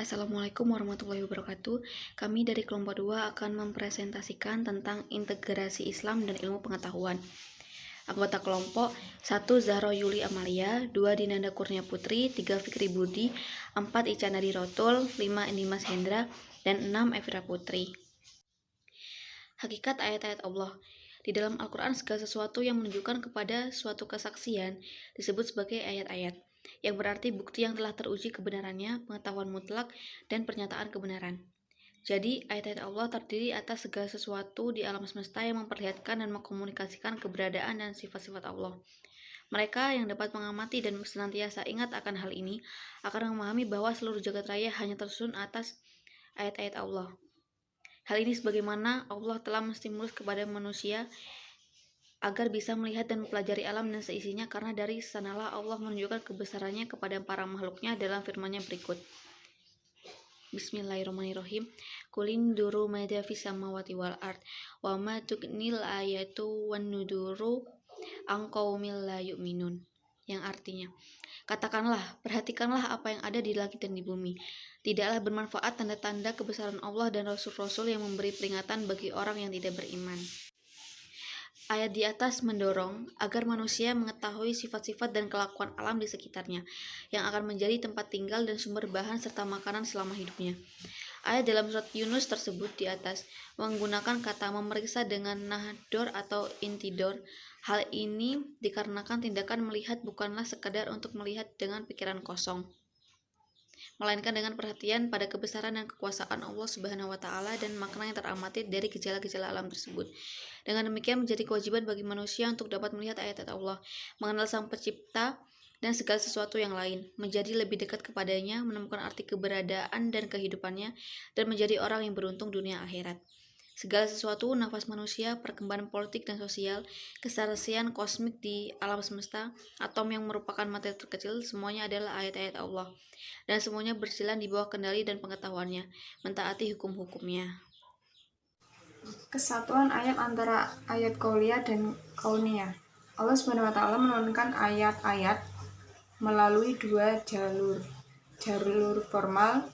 Assalamualaikum warahmatullahi wabarakatuh. Kami dari kelompok 2 akan mempresentasikan tentang integrasi Islam dan ilmu pengetahuan. Anggota kelompok 1 Zahro Yuli Amalia, 2 Dinanda Kurnia Putri, 3 Fikri Budi, 4 Ica Nadi Rotul, 5 Dimas Hendra, dan 6 Evira Putri. Hakikat ayat-ayat Allah. Di dalam Al-Quran segala sesuatu yang menunjukkan kepada suatu kesaksian disebut sebagai ayat-ayat, yang berarti bukti yang telah teruji kebenarannya, pengetahuan mutlak, dan pernyataan kebenaran. Jadi, ayat-ayat Allah terdiri atas segala sesuatu di alam semesta yang memperlihatkan dan mengkomunikasikan keberadaan dan sifat-sifat Allah. Mereka yang dapat mengamati dan senantiasa ingat akan hal ini akan memahami bahwa seluruh jagat raya hanya tersusun atas ayat-ayat Allah. Hal ini sebagaimana Allah telah menstimulus kepada manusia agar bisa melihat dan mempelajari alam dan seisinya, karena dari sanalah Allah menunjukkan kebesarannya kepada para makhluknya dalam firman-Nya berikut. Bismillahirrahmanirrahim. Kulin duru madza fis samawati wal ard wa ma tugnil ayatu wan nuduru an qaumil la yu'minun. Yang artinya, katakanlah, perhatikanlah apa yang ada di langit dan di bumi. Tidaklah bermanfaat tanda-tanda kebesaran Allah dan Rasul-Rasul yang memberi peringatan bagi orang yang tidak beriman. Ayat di atas mendorong agar manusia mengetahui sifat-sifat dan kelakuan alam di sekitarnya, yang akan menjadi tempat tinggal dan sumber bahan serta makanan selama hidupnya. Ayat dalam surat Yunus tersebut di atas menggunakan kata memeriksa dengan nahdor atau intidor. Hal ini dikarenakan tindakan melihat bukanlah sekadar untuk melihat dengan pikiran kosong, melainkan dengan perhatian pada kebesaran dan kekuasaan Allah Subhanahu wa Ta'ala dan makna yang teramati dari gejala-gejala alam tersebut. Dengan demikian menjadi kewajiban bagi manusia untuk dapat melihat ayat-ayat Allah, mengenal Sang Pencipta dan segala sesuatu yang lain, menjadi lebih dekat kepadanya, menemukan arti keberadaan dan kehidupannya, dan menjadi orang yang beruntung dunia akhirat. Segala sesuatu, nafas manusia, perkembangan politik dan sosial, keserasian kosmik di alam semesta, atom yang merupakan materi terkecil, semuanya adalah ayat-ayat Allah, dan semuanya berjalan di bawah kendali dan pengetahuannya, mentaati hukum-hukumnya. Kesatuan ayat antara ayat qauliyah dan kauniyah. Allah Subhanahu wa Ta'ala menurunkan ayat-ayat melalui dua jalur formal,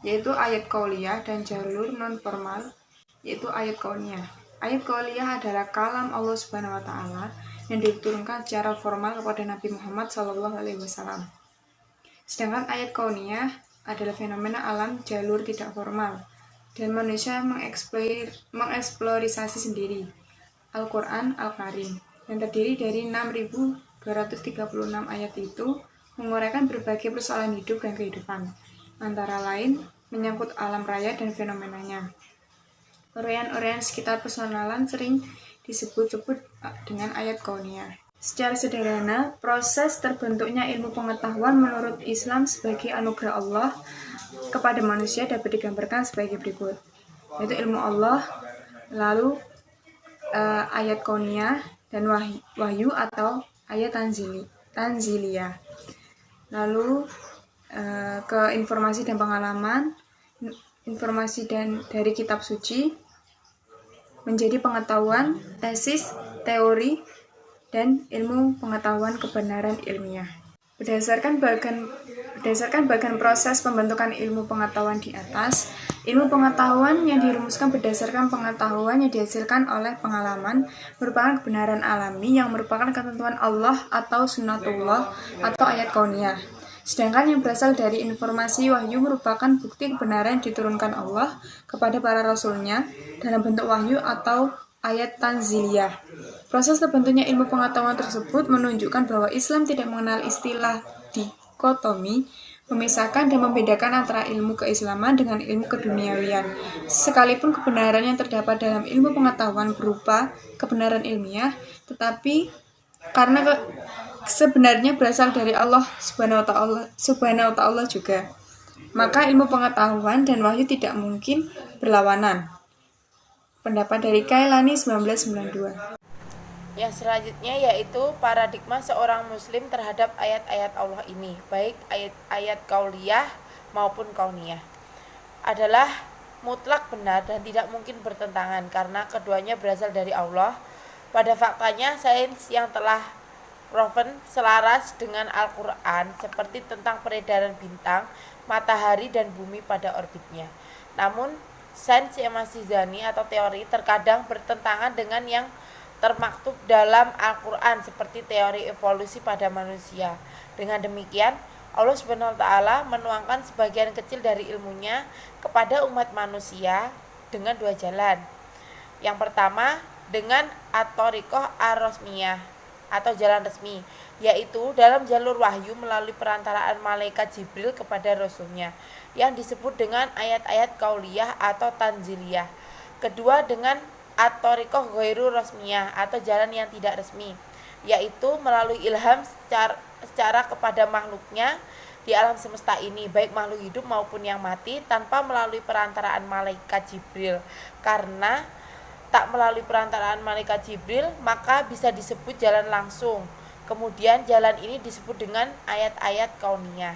yaitu ayat qauliyah, dan jalur non formal, yaitu ayat kauniyah. Ayat qauliyah adalah kalam Allah Subhanahu wa Ta'ala yang diturunkan secara formal kepada Nabi Muhammad SAW. Sedangkan ayat kauniyah adalah fenomena alam jalur tidak formal, dan manusia mengeksplorasi sendiri. Al-Quran Al-Karim yang terdiri dari 6.236 ayat itu menguraikan berbagai persoalan hidup dan kehidupan, antara lain menyangkut alam raya dan fenomenanya. Uraian-uraian sekitar personalan sering disebut-sebut dengan ayat kauniyah. Secara sederhana, proses terbentuknya ilmu pengetahuan menurut Islam sebagai anugerah Allah kepada manusia dapat digambarkan sebagai berikut, yaitu ilmu Allah, lalu ayat kauniyah, dan wahyu atau ayat tanziliyah, lalu ke informasi dan pengalaman, informasi dari kitab suci, menjadi pengetahuan, tesis, teori, dan ilmu pengetahuan kebenaran ilmiah. Berdasarkan bagian proses pembentukan ilmu pengetahuan di atas, ilmu pengetahuan yang dirumuskan berdasarkan pengetahuan yang dihasilkan oleh pengalaman merupakan kebenaran alami yang merupakan ketentuan Allah atau sunnatullah atau ayat kauniyah. Sedangkan yang berasal dari informasi wahyu merupakan bukti kebenaran yang diturunkan Allah kepada para rasulnya dalam bentuk wahyu atau ayat tanziliyah. Proses terbentuknya ilmu pengetahuan tersebut menunjukkan bahwa Islam tidak mengenal istilah dikotomi, memisahkan dan membedakan antara ilmu keislaman dengan ilmu keduniawian. Sekalipun kebenaran yang terdapat dalam ilmu pengetahuan berupa kebenaran ilmiah, tetapi karena sebenarnya berasal dari Allah Subhanahu wa Ta'ala juga, maka ilmu pengetahuan dan wahyu tidak mungkin berlawanan. Pendapat dari Kailani 1992. Yang selanjutnya yaitu paradigma seorang muslim terhadap ayat-ayat Allah ini, baik ayat-ayat qauliyah maupun kauniyah, adalah mutlak benar dan tidak mungkin bertentangan karena keduanya berasal dari Allah. Pada faktanya, sains yang telah proven selaras dengan Al-Quran seperti tentang peredaran bintang matahari dan bumi pada orbitnya. Namun, sains yang masih zani atau teori terkadang bertentangan dengan yang termaktub dalam Al-Quran seperti teori evolusi pada manusia. Dengan demikian, Allah Subhanahu wa Ta'ala menuangkan sebagian kecil dari ilmunya kepada umat manusia dengan dua jalan. Yang pertama, dengan at-thariqah ar-rasmiyah atau jalan resmi, yaitu dalam jalur wahyu melalui perantaraan malaikat Jibril kepada Rasulnya, yang disebut dengan ayat-ayat kauliyah atau tanziliyah. Kedua, dengan at-thariqah ghairu rasmiyah atau jalan yang tidak resmi, yaitu melalui ilham secara kepada makhluknya di alam semesta ini, baik makhluk hidup maupun yang mati, tanpa melalui perantaraan malaikat Jibril. Karena tak melalui perantaraan malaikat Jibril, maka bisa disebut jalan langsung. Kemudian jalan ini disebut dengan ayat-ayat kauniyah.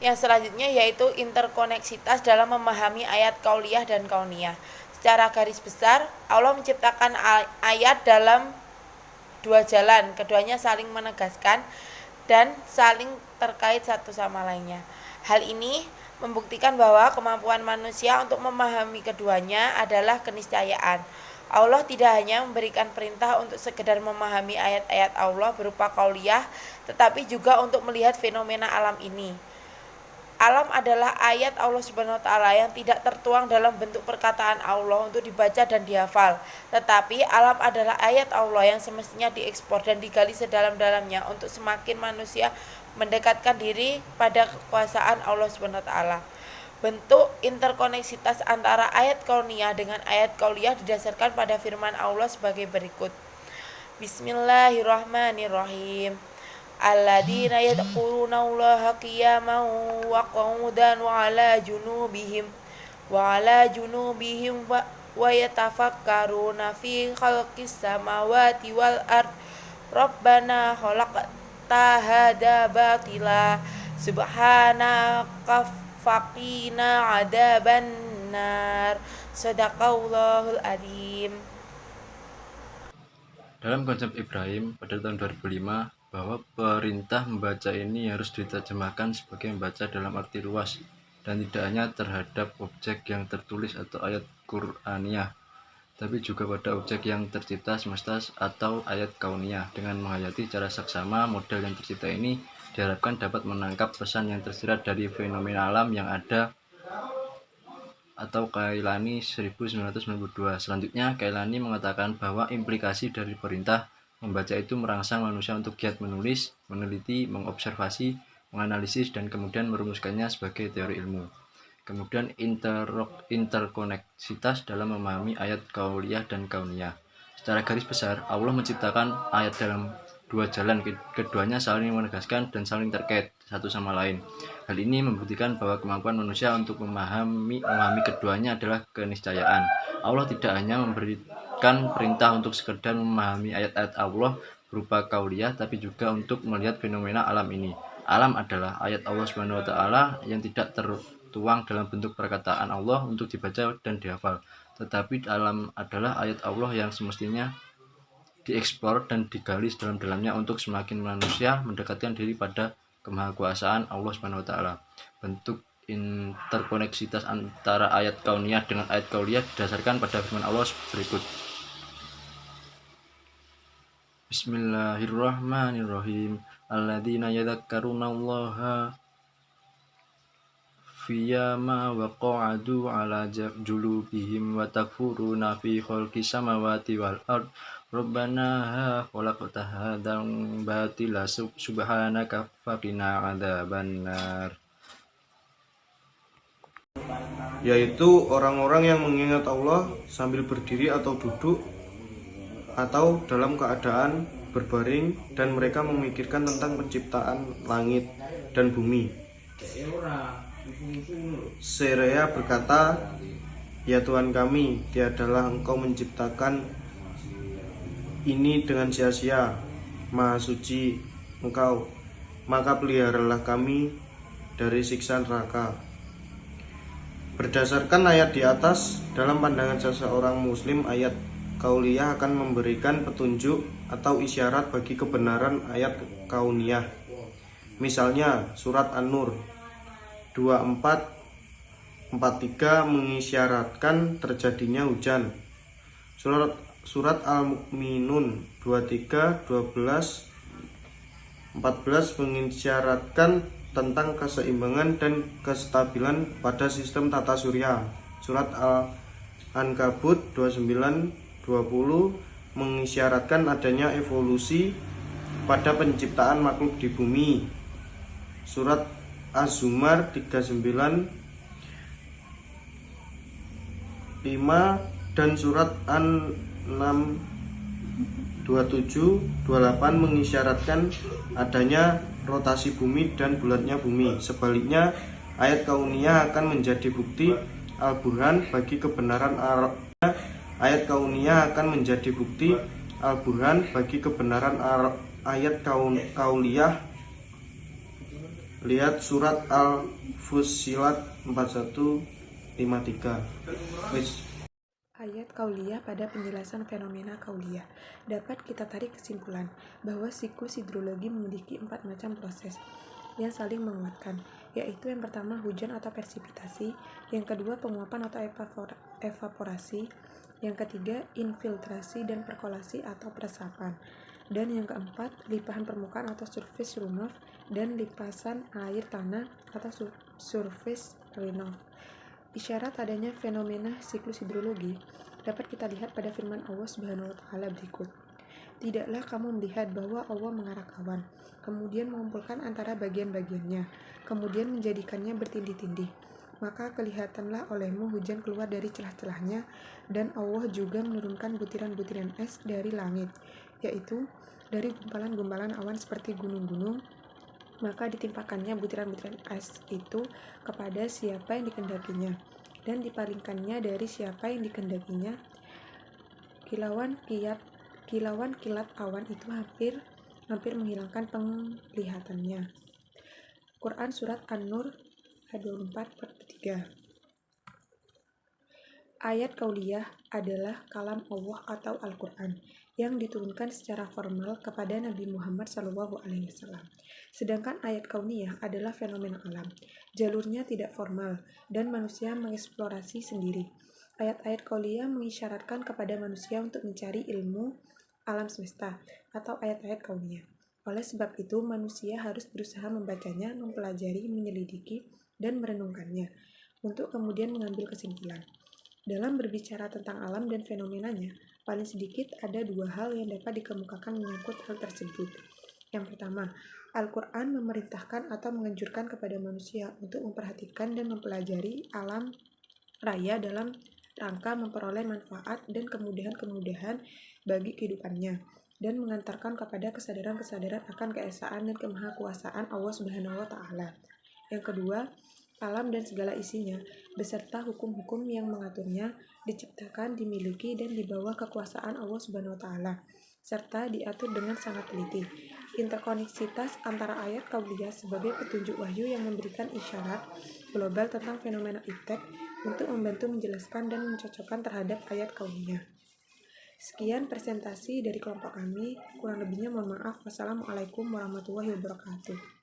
Yang selanjutnya yaitu interkoneksitas dalam memahami ayat kauliyah dan kauniyah. Secara garis besar, Allah menciptakan ayat dalam dua jalan, keduanya saling menegaskan dan saling terkait satu sama lainnya. Hal ini membuktikan bahwa kemampuan manusia untuk memahami keduanya adalah keniscayaan. Allah tidak hanya memberikan perintah untuk sekedar memahami ayat-ayat Allah berupa kauliyah, tetapi juga untuk melihat fenomena alam ini. Alam adalah ayat Allah Subhanahu wa Ta'ala yang tidak tertuang dalam bentuk perkataan Allah untuk dibaca dan dihafal. Tetapi alam adalah ayat Allah yang semestinya diekspor dan digali sedalam-dalamnya untuk semakin manusia mendekatkan diri pada kekuasaan Allah Subhanahu wa Ta'ala. Bentuk interkoneksitas antara ayat kauniyah dengan ayat kauliyah didasarkan pada firman Allah sebagai berikut. Bismillahirrahmanirrahim. Alladzina yadhkurunallaha qiyaman wa qu'udan wa 'ala junubihim wa yatafakkaruna fi khalqis samawati wal ard. Rabbana khalaqta hadza batila subhanaka faqina 'adzaban nar. Shadaqallahul adzim. Dalam konsep Ibrahim pada tahun 2005, bahwa perintah membaca ini harus diterjemahkan sebagai membaca dalam arti luas dan tidak hanya terhadap objek yang tertulis atau ayat Qur'aniyah, tapi juga pada objek yang tercipta semesta atau ayat kauniyah. Dengan menghayati cara saksama model yang tercipta ini diharapkan dapat menangkap pesan yang tersirat dari fenomena alam yang ada atau Kailani 1992. Selanjutnya, Kailani mengatakan bahwa implikasi dari perintah membaca itu merangsang manusia untuk giat menulis, meneliti, mengobservasi, menganalisis, dan kemudian merumuskannya sebagai teori ilmu. Kemudian interkoneksitas dalam memahami ayat kauliyah dan kauniyah. Secara garis besar, Allah menciptakan ayat dalam dua jalan, keduanya saling menegaskan dan saling terkait satu sama lain. Hal ini membuktikan bahwa kemampuan manusia untuk memahami keduanya adalah keniscayaan. Allah tidak hanya memberikan perintah untuk sekedar memahami ayat-ayat Allah berupa kauliyah, tapi juga untuk melihat fenomena alam ini. Alam adalah ayat Allah Subhanahu wa Ta'ala yang tidak tertuang dalam bentuk perkataan Allah untuk dibaca dan dihafal, tetapi alam adalah ayat Allah yang semestinya dieksplor dan digali dalam-dalamnya untuk semakin manusia mendekatkan diri pada kemahakuasaan Allah Subhanahu wa Ta'ala. Bentuk interkoneksitas antara ayat kauniyah dengan ayat kauliyah didasarkan pada firman Allah berikut. Bismillahirrahmanirrahim. Alladzina yadhakkarunallaha fiyama wa qa'adu ala julubihim wa takfuruna fi khalqis samawati wal ard. Rabbana khalaqta hadzal batila subhanaka faqina adzaban nar. Yaitu orang-orang yang mengingat Allah sambil berdiri atau duduk atau dalam keadaan berbaring, dan mereka memikirkan tentang penciptaan langit dan bumi. Serea berkata, "Ya Tuhan kami, tiadalah Engkau menciptakan ini dengan sia-sia, Maha Suci Engkau, maka peliharalah kami dari siksa neraka." Berdasarkan ayat di atas, dalam pandangan seseorang muslim, ayat kauliyah akan memberikan petunjuk atau isyarat bagi kebenaran ayat kauniyah. Misalnya surat An-Nur 24:43 mengisyaratkan terjadinya hujan. Surat Al-Mu'minun 23:12-14 mengisyaratkan tentang keseimbangan dan kestabilan pada sistem tata surya. Surat Al-Ankabut 29:20 mengisyaratkan adanya evolusi pada penciptaan makhluk di bumi. Surat Az-Zumar 39:5 dan surat An-Nam 27:28 mengisyaratkan adanya rotasi bumi dan bulatnya bumi. Sebaliknya, ayat kauniyah akan menjadi bukti al-burhan bagi kebenaran ayat kauniyah akan menjadi bukti al-burhan bagi kebenaran ayat kauliyah. Lihat surat Al-Fussilat 41:53. Ayat kauliyah pada penjelasan fenomena kauliyah. Dapat kita tarik kesimpulan bahwa siklus hidrologi memiliki 4 macam proses yang saling menguatkan, yaitu yang pertama hujan atau presipitasi, yang kedua penguapan atau evaporasi, yang ketiga infiltrasi dan perkolasi atau peresapan, dan yang keempat limpahan permukaan atau surface runoff dan limpasan air tanah atau surface runoff. Isyarat adanya fenomena siklus hidrologi dapat kita lihat pada firman Allah Subhanahu wa taala berikut. Tidaklah kamu melihat bahwa Allah mengarak awan, kemudian mengumpulkan antara bagian-bagiannya, kemudian menjadikannya bertindih-tindih. Maka kelihatanlah olehmu hujan keluar dari celah-celahnya, dan Allah juga menurunkan butiran-butiran es dari langit, yaitu dari gumpalan-gumpalan awan seperti gunung-gunung. Maka ditimpakannya butiran-butiran es itu kepada siapa yang dikendakinya, dan dipalingkannya dari siapa yang dikendakinya. Kilauan kilat awan itu hampir menghilangkan penglihatannya. Quran Surat An-Nur ayat 24/3. Ayat kauliyah adalah kalam Allah atau Al-Quran yang diturunkan secara formal kepada Nabi Muhammad SAW. Sedangkan ayat kauniyah adalah fenomena alam. Jalurnya tidak formal dan manusia mengeksplorasi sendiri. Ayat-ayat kauliyah mengisyaratkan kepada manusia untuk mencari ilmu alam semesta atau ayat-ayat kauniyah. Oleh sebab itu, manusia harus berusaha membacanya, mempelajari, menyelidiki, dan merenungkannya untuk kemudian mengambil kesimpulan. Dalam berbicara tentang alam dan fenomenanya, paling sedikit ada 2 hal yang dapat dikemukakan menyangkut hal tersebut. Yang pertama, Al-Quran memerintahkan atau menganjurkan kepada manusia untuk memperhatikan dan mempelajari alam raya dalam rangka memperoleh manfaat dan kemudahan-kemudahan bagi kehidupannya, dan mengantarkan kepada kesadaran-kesadaran akan keesaan dan kemahakuasaan Allah Subhanahu wa taala. Yang kedua, alam dan segala isinya beserta hukum-hukum yang mengaturnya diciptakan, dimiliki, dan di bawah kekuasaan Allah Subhanahu wa taala, serta diatur dengan sangat teliti. Interkoneksitas antara ayat kauliyah sebagai petunjuk wahyu yang memberikan isyarat global tentang fenomena iptek untuk membantu menjelaskan dan mencocokkan terhadap ayat kauliyah. Sekian presentasi dari kelompok kami, kurang lebihnya mohon maaf. Wassalamualaikum warahmatullahi wabarakatuh.